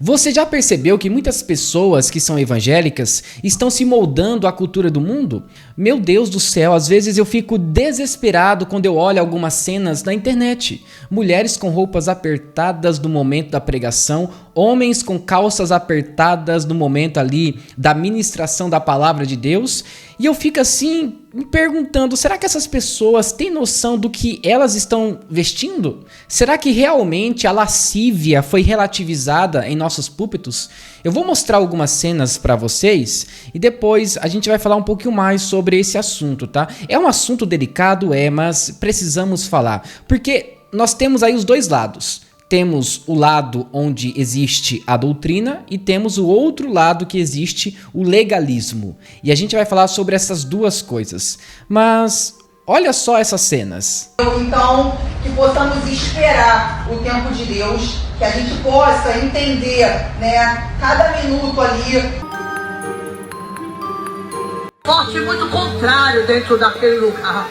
Você já percebeu que muitas pessoas que são evangélicas estão se moldando à cultura do mundo? Meu Deus do céu, às vezes eu fico desesperado quando eu olho algumas cenas na internet. Mulheres com roupas apertadas no momento da pregação, homens com calças apertadas no momento ali da ministração da palavra de Deus. E eu fico assim me perguntando, será que essas pessoas têm noção do que elas estão vestindo? Será que realmente a lascívia foi relativizada em nossos púlpitos? Eu vou mostrar algumas cenas para vocês e depois a gente vai falar um pouquinho mais sobre esse assunto, tá? É um assunto delicado, mas precisamos falar, porque nós temos aí os dois lados. Temos o lado onde existe a doutrina e temos o outro lado que existe o legalismo. E a gente vai falar sobre essas duas coisas. Mas olha só essas cenas. Então, que possamos esperar o tempo de Deus, que a gente possa entender, né, cada minuto ali. Forte muito contrário dentro daquele lugar.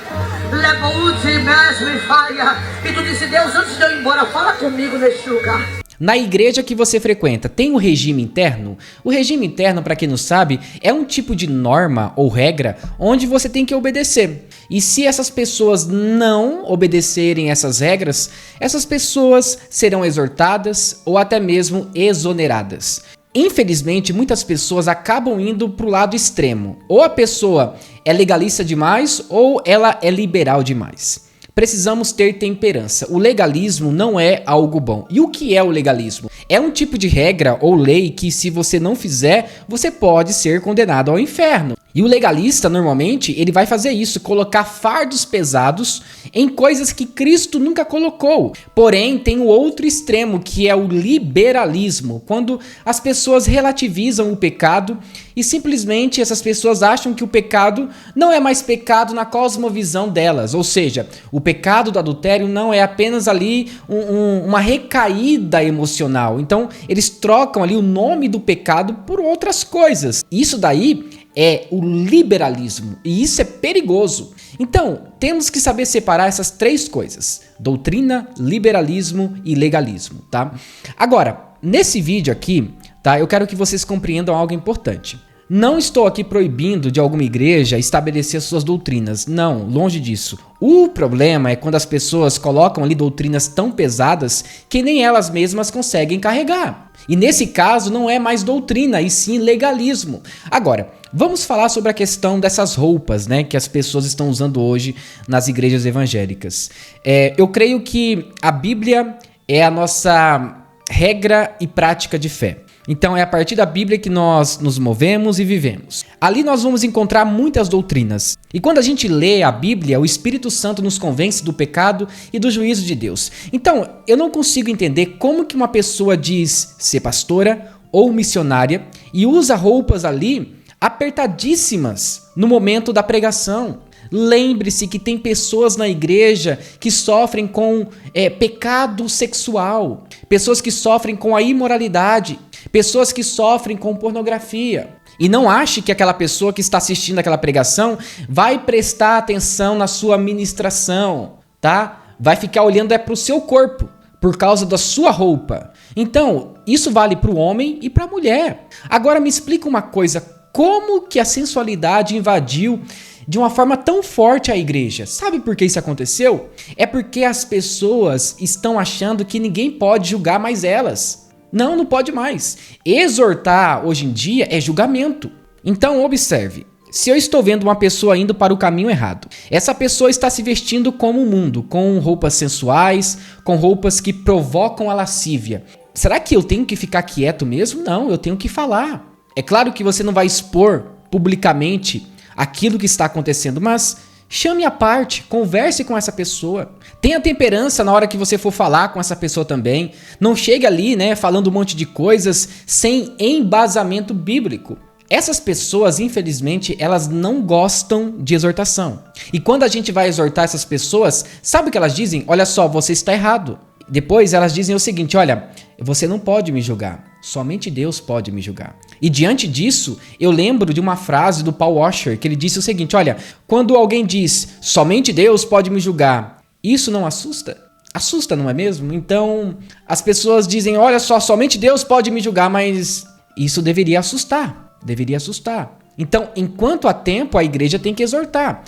E tu disse, Deus, antes de eu ir embora, fala comigo neste lugar. Na igreja que você frequenta, tem o regime interno? O regime interno, para quem não sabe, é um tipo de norma ou regra onde você tem que obedecer. E se essas pessoas não obedecerem essas regras, essas pessoas serão exortadas ou até mesmo exoneradas. Infelizmente, muitas pessoas acabam indo para o lado extremo. Ou a pessoa é legalista demais ou ela é liberal demais. Precisamos ter temperança. O legalismo não é algo bom. E o que é o legalismo? É um tipo de regra ou lei que, se você não fizer, você pode ser condenado ao inferno. E o legalista, normalmente, ele vai fazer isso, colocar fardos pesados em coisas que Cristo nunca colocou. Porém, tem o outro extremo, que é o liberalismo, quando as pessoas relativizam o pecado e simplesmente essas pessoas acham que o pecado não é mais pecado na cosmovisão delas. Ou seja, o pecado do adultério não é apenas ali uma recaída emocional. Então, eles trocam ali o nome do pecado por outras coisas. Isso daí é o liberalismo e isso é perigoso. Então, temos que saber separar essas três coisas: doutrina, liberalismo e legalismo, tá? Agora, nesse vídeo aqui, tá? Eu quero que vocês compreendam algo importante. Não estou aqui proibindo de alguma igreja estabelecer suas doutrinas. Não, longe disso. O problema é quando as pessoas colocam ali doutrinas tão pesadas que nem elas mesmas conseguem carregar. E nesse caso não é mais doutrina, e sim legalismo. Agora, vamos falar sobre a questão dessas roupas, né, que as pessoas estão usando hoje nas igrejas evangélicas. Eu creio que a Bíblia é a nossa regra e prática de fé. Então é a partir da Bíblia que nós nos movemos e vivemos. Ali nós vamos encontrar muitas doutrinas. E quando a gente lê a Bíblia, o Espírito Santo nos convence do pecado e do juízo de Deus. Então, eu não consigo entender como que uma pessoa diz ser pastora ou missionária e usa roupas ali apertadíssimas no momento da pregação. Lembre-se que tem pessoas na igreja que sofrem com pecado sexual, pessoas que sofrem com a imoralidade, pessoas que sofrem com pornografia. E não ache que aquela pessoa que está assistindo aquela pregação vai prestar atenção na sua ministração, tá? Vai ficar olhando para o seu corpo por causa da sua roupa. Então, isso vale para o homem e para a mulher. Agora me explica uma coisa: como que a sensualidade invadiu de uma forma tão forte a igreja? Sabe por que isso aconteceu? É porque as pessoas estão achando que ninguém pode julgar mais elas. Não pode mais. Exortar hoje em dia é julgamento. Então observe, se eu estou vendo uma pessoa indo para o caminho errado, essa pessoa está se vestindo como o mundo, com roupas sensuais, com roupas que provocam a lascívia. Será que eu tenho que ficar quieto mesmo? Não, eu tenho que falar. É claro que você não vai expor publicamente aquilo que está acontecendo, mas chame à parte, converse com essa pessoa. Tenha temperança na hora que você for falar com essa pessoa também. Não chegue ali, né, falando um monte de coisas sem embasamento bíblico. Essas pessoas, infelizmente, elas não gostam de exortação. E quando a gente vai exortar essas pessoas, sabe o que elas dizem? Olha só, você está errado. Depois elas dizem o seguinte: olha, você não pode me julgar. Somente Deus pode me julgar. E diante disso, eu lembro de uma frase do Paul Washer, que ele disse o seguinte: olha, quando alguém diz somente Deus pode me julgar, isso não assusta? Assusta, não é mesmo? Então, as pessoas dizem, olha só, somente Deus pode me julgar, mas isso deveria assustar. Deveria assustar. Então, enquanto há tempo, a igreja tem que exortar.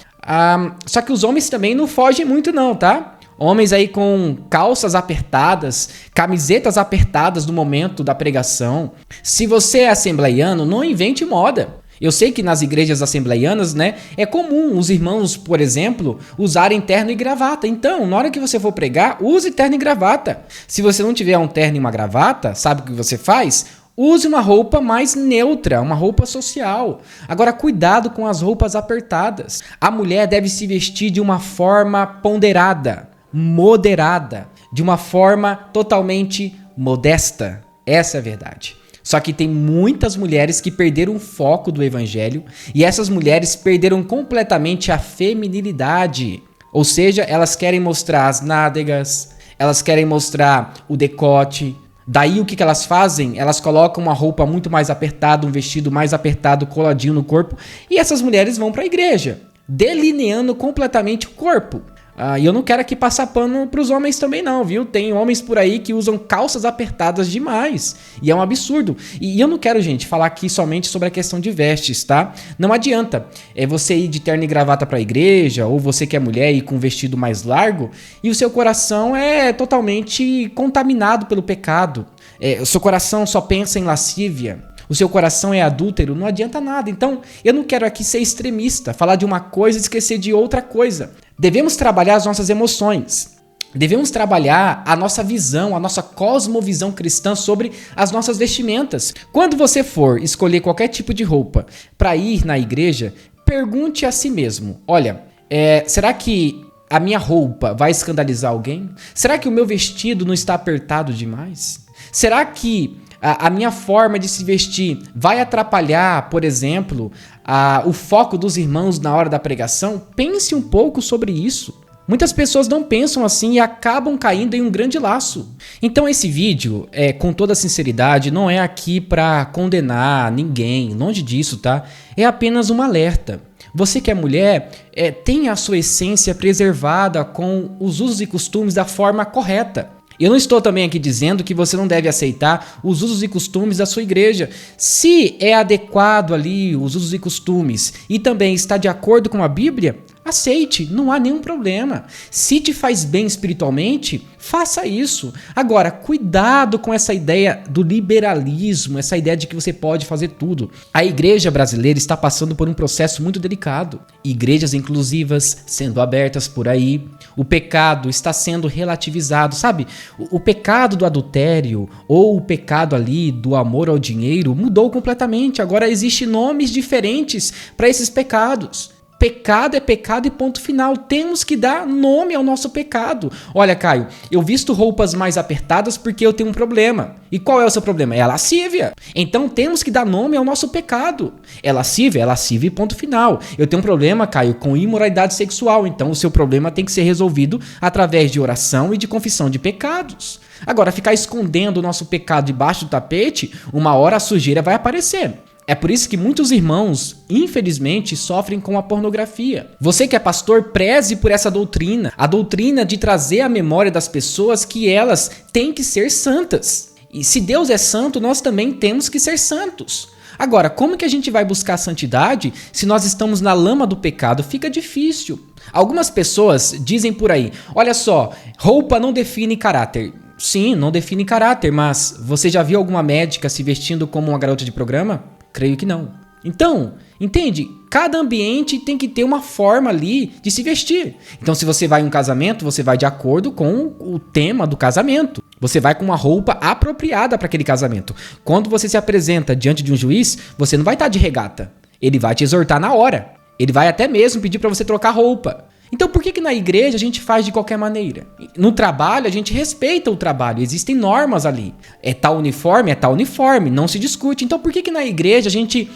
Só que os homens também não fogem muito não, tá? Homens aí com calças apertadas, camisetas apertadas no momento da pregação. Se você é assembleiano, não invente moda. Eu sei que nas igrejas assembleianas, né, é comum os irmãos, por exemplo, usarem terno e gravata. Então, na hora que você for pregar, use terno e gravata. Se você não tiver um terno e uma gravata, sabe o que você faz? Use uma roupa mais neutra, uma roupa social. Agora, cuidado com as roupas apertadas. A mulher deve se vestir de uma forma ponderada, moderada, de uma forma totalmente modesta. Essa é a verdade. Só que tem muitas mulheres que perderam o foco do evangelho e essas mulheres perderam completamente a feminilidade. Ou seja, elas querem mostrar as nádegas, elas querem mostrar o decote. Daí o que elas fazem? Elas colocam uma roupa muito mais apertada, um vestido mais apertado, coladinho no corpo. E essas mulheres vão para a igreja, delineando completamente o corpo. E eu não quero aqui passar pano para os homens também não, viu? Tem homens por aí que usam calças apertadas demais. E é um absurdo. E eu não quero, gente, falar aqui somente sobre a questão de vestes, tá? Não adianta você ir de terno e gravata para a igreja, ou você que é mulher ir com um vestido mais largo, e o seu coração é totalmente contaminado pelo pecado. O seu coração só pensa em lascívia. O seu coração é adúltero, não adianta nada. Então, eu não quero aqui ser extremista, falar de uma coisa e esquecer de outra coisa. Devemos trabalhar as nossas emoções. Devemos trabalhar a nossa visão, a nossa cosmovisão cristã sobre as nossas vestimentas. Quando você for escolher qualquer tipo de roupa para ir na igreja, pergunte a si mesmo, olha, será que a minha roupa vai escandalizar alguém? Será que o meu vestido não está apertado demais? Será que a minha forma de se vestir vai atrapalhar, por exemplo, o foco dos irmãos na hora da pregação? Pense um pouco sobre isso. Muitas pessoas não pensam assim e acabam caindo em um grande laço. Então esse vídeo, com toda sinceridade, não é aqui para condenar ninguém, longe disso, tá? É apenas um alerta. Você que é mulher, tenha a sua essência preservada com os usos e costumes da forma correta. Eu não estou também aqui dizendo que você não deve aceitar os usos e costumes da sua igreja. Se é adequado ali os usos e costumes e também está de acordo com a Bíblia, aceite, não há nenhum problema. Se te faz bem espiritualmente, faça isso. Agora, cuidado com essa ideia do liberalismo, essa ideia de que você pode fazer tudo. A igreja brasileira está passando por um processo muito delicado. Igrejas inclusivas sendo abertas por aí. O pecado está sendo relativizado, sabe? O pecado do adultério ou o pecado ali do amor ao dinheiro mudou completamente. Agora existem nomes diferentes para esses pecados. Pecado é pecado e ponto final. Temos que dar nome ao nosso pecado. Olha, Caio, eu visto roupas mais apertadas porque eu tenho um problema. E qual é o seu problema? É a lascívia. Então temos que dar nome ao nosso pecado. É lascívia e ponto final. Eu tenho um problema, Caio, com imoralidade sexual. Então o seu problema tem que ser resolvido através de oração e de confissão de pecados. Agora, ficar escondendo o nosso pecado debaixo do tapete, uma hora a sujeira vai aparecer. É por isso que muitos irmãos, infelizmente, sofrem com a pornografia. Você que é pastor, preze por essa doutrina. A doutrina de trazer à memória das pessoas que elas têm que ser santas. E se Deus é santo, nós também temos que ser santos. Agora, como que a gente vai buscar santidade se nós estamos na lama do pecado? Fica difícil. Algumas pessoas dizem por aí, olha só, roupa não define caráter. Sim, não define caráter, mas você já viu alguma médica se vestindo como uma garota de programa? Creio que não. Então, entende? Cada ambiente tem que ter uma forma ali de se vestir. Então, se você vai em um casamento, você vai de acordo com o tema do casamento. Você vai com uma roupa apropriada para aquele casamento. Quando você se apresenta diante de um juiz, você não vai estar de regata. Ele vai te exortar na hora. Ele vai até mesmo pedir para você trocar roupa. Então por que na igreja a gente faz de qualquer maneira? No trabalho a gente respeita o trabalho, existem normas ali. É tal uniforme, não se discute. Então por que na igreja a gente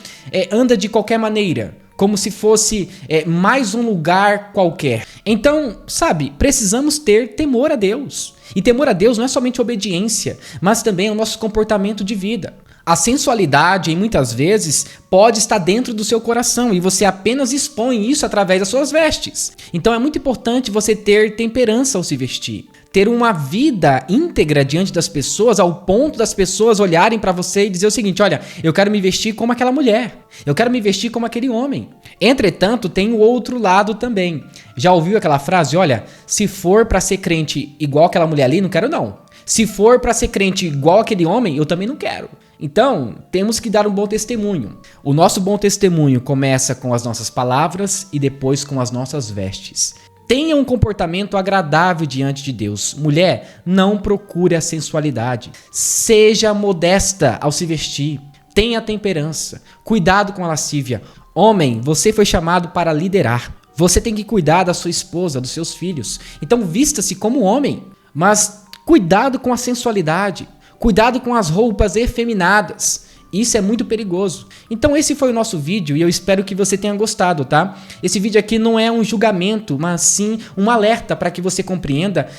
anda de qualquer maneira? Como se fosse mais um lugar qualquer. Então, sabe, precisamos ter temor a Deus. E temor a Deus não é somente obediência, mas também é o nosso comportamento de vida. A sensualidade, muitas vezes, pode estar dentro do seu coração e você apenas expõe isso através das suas vestes. Então é muito importante você ter temperança ao se vestir. ter uma vida íntegra diante das pessoas, ao ponto das pessoas olharem para você e dizer o seguinte: olha, eu quero me vestir como aquela mulher, eu quero me vestir como aquele homem. Entretanto, tem o outro lado também. Já ouviu aquela frase? Olha, se for para ser crente igual aquela mulher ali, não quero não. Se for para ser crente igual aquele homem, eu também não quero. Então, temos que dar um bom testemunho. O nosso bom testemunho começa com as nossas palavras e depois com as nossas vestes. Tenha um comportamento agradável diante de Deus. Mulher, não procure a sensualidade. Seja modesta ao se vestir. Tenha temperança. Cuidado com a lascívia. Homem, você foi chamado para liderar. Você tem que cuidar da sua esposa, dos seus filhos. Então vista-se como homem. Mas cuidado com a sensualidade. Cuidado com as roupas efeminadas. Isso é muito perigoso. Então esse foi o nosso vídeo e eu espero que você tenha gostado, tá? Esse vídeo aqui não é um julgamento, mas sim um alerta para que você compreenda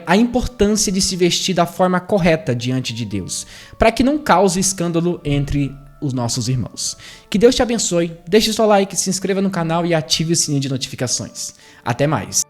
a importância de se vestir da forma correta diante de Deus, para que não cause escândalo entre os nossos irmãos. Que Deus te abençoe, deixe seu like, se inscreva no canal e ative o sininho de notificações. Até mais!